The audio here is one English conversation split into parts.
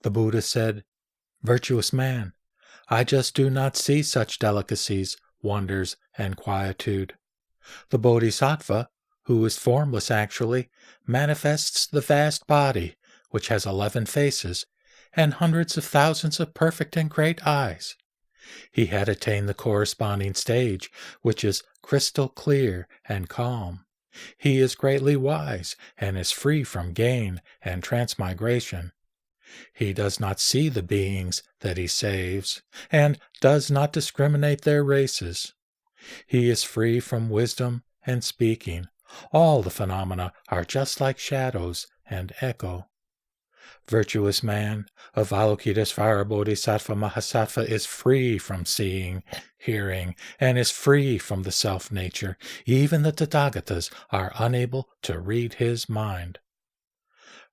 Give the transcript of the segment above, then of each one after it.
The Buddha said, "Virtuous man, I just do not see such delicacies, wonders, and quietude. The Bodhisattva, who is formless actually, manifests the vast body, which has 11 faces, and hundreds of thousands of perfect and great eyes. He had attained the corresponding stage, which is crystal clear and calm. He is greatly wise and is free from gain and transmigration. He does not see the beings that he saves, and does not discriminate their races. He is free from wisdom and speaking. All the phenomena are just like shadows and echo. Virtuous man, Avalokitesvara Bodhisattva Mahasattva is free from seeing, hearing, and is free from the self-nature. Even the Tathagatas are unable to read his mind.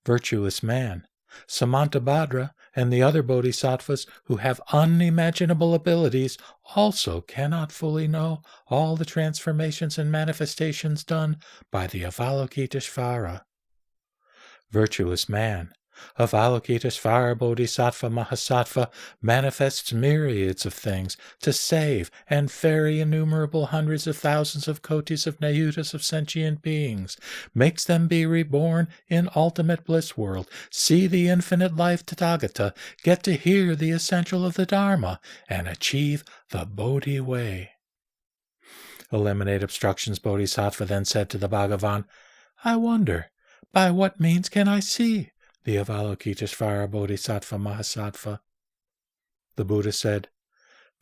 Virtuous man, Samantabhadra and the other bodhisattvas who have unimaginable abilities also cannot fully know all the transformations and manifestations done by the Avalokitesvara. Virtuous man, Avalokitesvara Bodhisattva Mahasattva manifests myriads of things to save and ferry innumerable hundreds of thousands of kotis of nayutas of sentient beings, makes them be reborn in ultimate bliss world, see the infinite life Tathagata, get to hear the essential of the Dharma, and achieve the Bodhi way. Eliminate obstructions Bodhisattva then said to the Bhagavan, I wonder, by what means can I see the Avalokitesvara Bodhisattva Mahasattva? The Buddha said,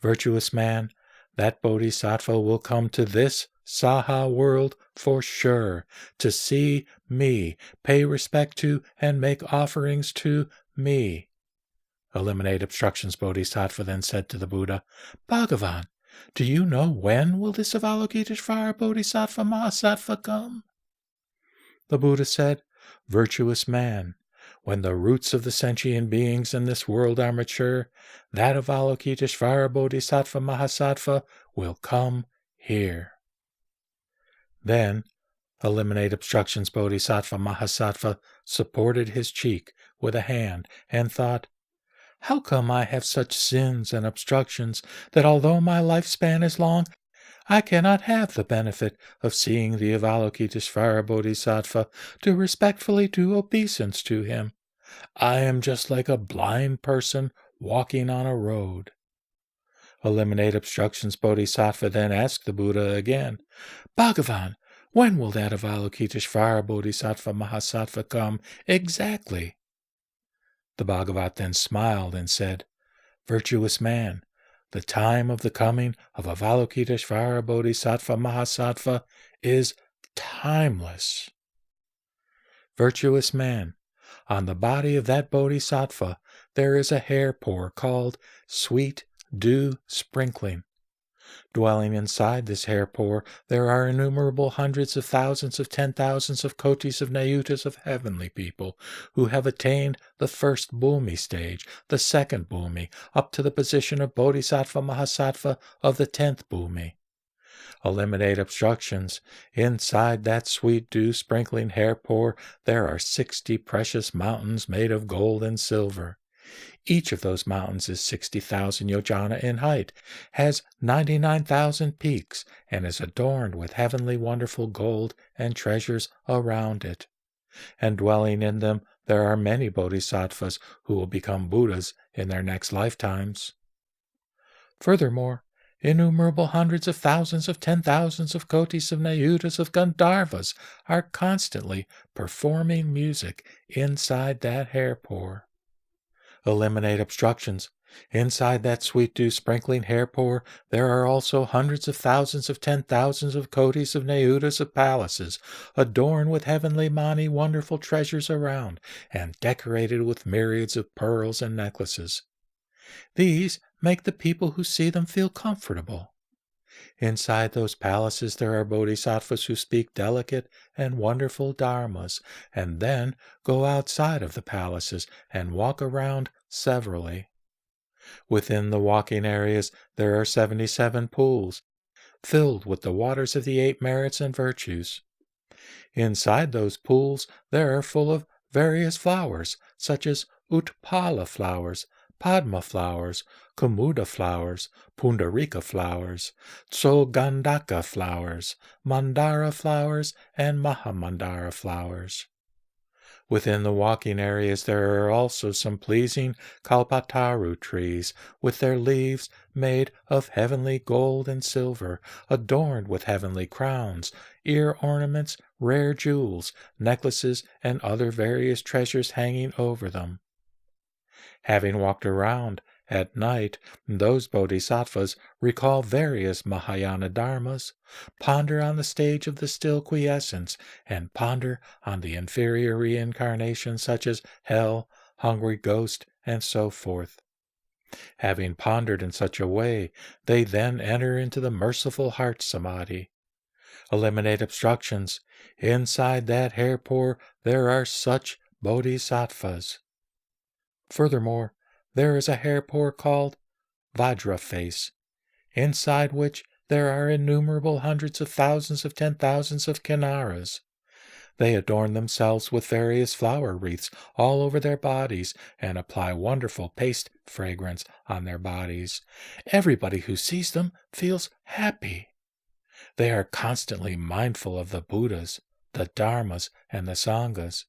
Virtuous man, that Bodhisattva will come to this SAHA world for sure, to see me, pay respect to, and make offerings to me. Eliminate obstructions Bodhisattva then said to the Buddha, Bhagavan, do you know when will this Avalokitesvara Bodhisattva Mahasattva come? The Buddha said, Virtuous man, when the roots of the sentient beings in this world are mature, that Avalokitesvara Bodhisattva Mahasattva will come here. Then, Eliminate obstructions Bodhisattva Mahasattva supported his cheek with a hand and thought, How come I have such sins and obstructions that although my lifespan is long, I cannot have the benefit of seeing the Avalokitesvara Bodhisattva to respectfully do obeisance to him? I am just like a blind person walking on a road. Eliminate obstructions Bodhisattva then asked the Buddha again, Bhagavan, when will that Avalokitesvara Bodhisattva Mahasattva come exactly? The Bhagavat then smiled and said, Virtuous man, the time of the coming of Avalokitesvara Bodhisattva Mahasattva is timeless. Virtuous man, on the body of that Bodhisattva there is a hair pore called sweet dew sprinkling. Dwelling inside this hair pore there are innumerable hundreds of thousands of 10,000s of kotis of nayutas of heavenly people who have attained the first bhumi stage, the second bhumi, up to the position of Bodhisattva Mahasattva of the 10th bhumi. Eliminate obstructions. Inside that sweet dew sprinkling hair pore there are 60 precious mountains made of gold and silver. Each of those mountains is 60,000 yojana in height, has 99,000 peaks, and is adorned with heavenly wonderful gold and treasures around it. And dwelling in them there are many bodhisattvas who will become Buddhas in their next lifetimes. Furthermore, innumerable hundreds of thousands of 10,000s of kotis of nayutas of Gandharvas are constantly performing music inside that hair pore. Eliminate obstructions. Inside that sweet dew sprinkling hair pore there are also hundreds of thousands of 10,000s of kotis of nayutas of palaces, adorned with heavenly Mani wonderful treasures around, and decorated with myriads of pearls and necklaces. These make the people who see them feel comfortable. Inside those palaces there are bodhisattvas who speak delicate and wonderful dharmas, and then go outside of the palaces and walk around severally. Within the walking areas there are 77 pools, filled with the waters of the 8 merits and virtues. Inside those pools there are full of various flowers, such as Utpala flowers, Padma flowers, Kumuda flowers, Pundarika flowers, Tsogandaka flowers, Mandara flowers, and Mahamandara flowers. Within the walking areas there are also some pleasing Kalpataru trees, with their leaves made of heavenly gold and silver, adorned with heavenly crowns, ear ornaments, rare jewels, necklaces, and other various treasures hanging over them. Having walked around at night, those bodhisattvas recall various Mahayana dharmas, ponder on the stage of the still quiescence, and ponder on the inferior reincarnations such as hell, hungry ghost, and so forth. Having pondered in such a way, they then enter into the merciful heart samadhi. Eliminate obstructions. Inside that hair pore there are such bodhisattvas. Furthermore, there is a hair pore called Vajra face, inside which there are innumerable hundreds of thousands of 10,000s of kinnaras. They adorn themselves with various flower wreaths all over their bodies and apply wonderful paste fragrance on their bodies. Everybody who sees them feels happy. They are constantly mindful of the Buddhas, the Dharmas, and the Sanghas,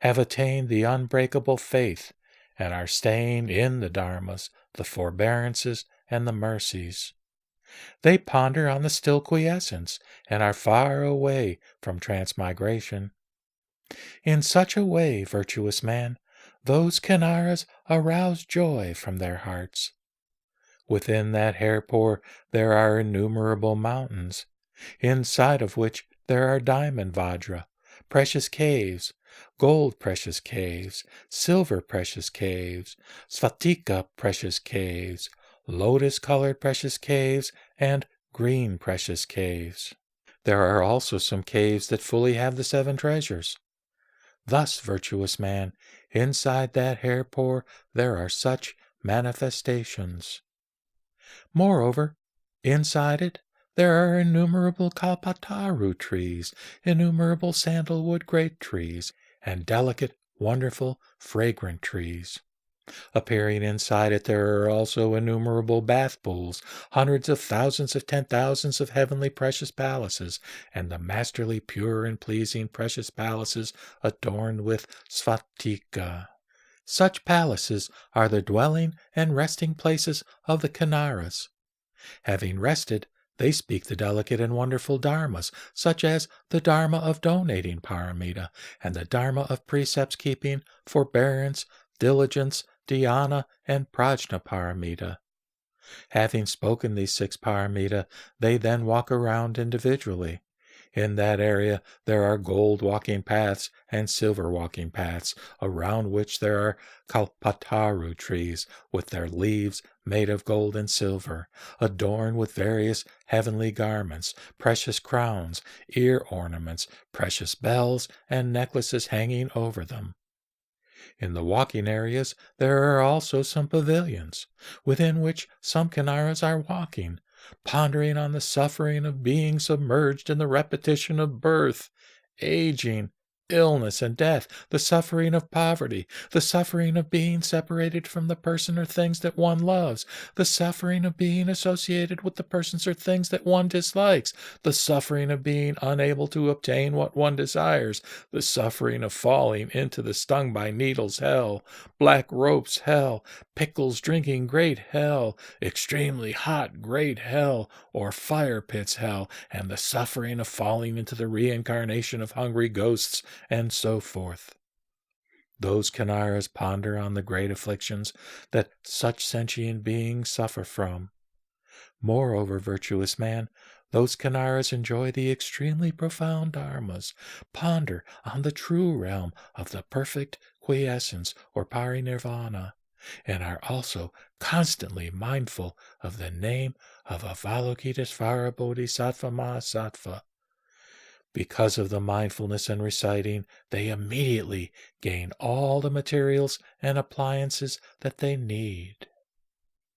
have attained the unbreakable faith, and are staying in the dharmas, the forbearances, and the mercies. They ponder on the still quiescence, and are far away from transmigration. In such a way, virtuous man, those kinnaras arouse joy from their hearts. Within that hair pore there are innumerable mountains, inside of which there are diamond vajra, precious caves, gold precious caves, silver precious caves, sphatika precious caves, lotus-colored precious caves, and green precious caves. There are also some caves that fully have the 7 treasures. Thus, virtuous man, inside that hair pore there are such manifestations. Moreover, inside it there are innumerable Kalpataru trees, innumerable sandalwood grape trees, and delicate, wonderful, fragrant trees. Appearing inside it there are also innumerable bath pools, hundreds of thousands of 10,000s of heavenly precious palaces, and the masterly, pure, and pleasing precious palaces adorned with sphatika. Such palaces are the dwelling and resting places of the kinnaras. Having rested, they speak the delicate and wonderful dharmas, such as the dharma of donating paramita, and the dharma of precepts keeping, forbearance, diligence, dhyana, and prajna paramita. Having spoken these 6 paramita, they then walk around individually. In that area there are gold walking paths and silver walking paths, around which there are kalpataru trees with their leaves made of gold and silver, adorned with various heavenly garments, precious crowns, ear ornaments, precious bells, and necklaces hanging over them. In the walking areas there are also some pavilions, within which some kinnaras are walking, pondering on the suffering of being submerged in the repetition of birth, aging, illness, and death, the suffering of poverty, the suffering of being separated from the person or things that one loves, the suffering of being associated with the persons or things that one dislikes, the suffering of being unable to obtain what one desires, the suffering of falling into the stung by needles hell, black ropes hell, pickles drinking great hell, extremely hot great hell, or fire pits hell, and the suffering of falling into the reincarnation of hungry ghosts, and so forth. Those kinnaras ponder on the great afflictions that such sentient beings suffer from. Moreover, virtuous man, those kinnaras enjoy the extremely profound dharmas, ponder on the true realm of the perfect quiescence or parinirvana, and are also constantly mindful of the name of Avalokitesvara Bodhisattva Mahasattva. Because of the mindfulness and reciting, they immediately gain all the materials and appliances that they need.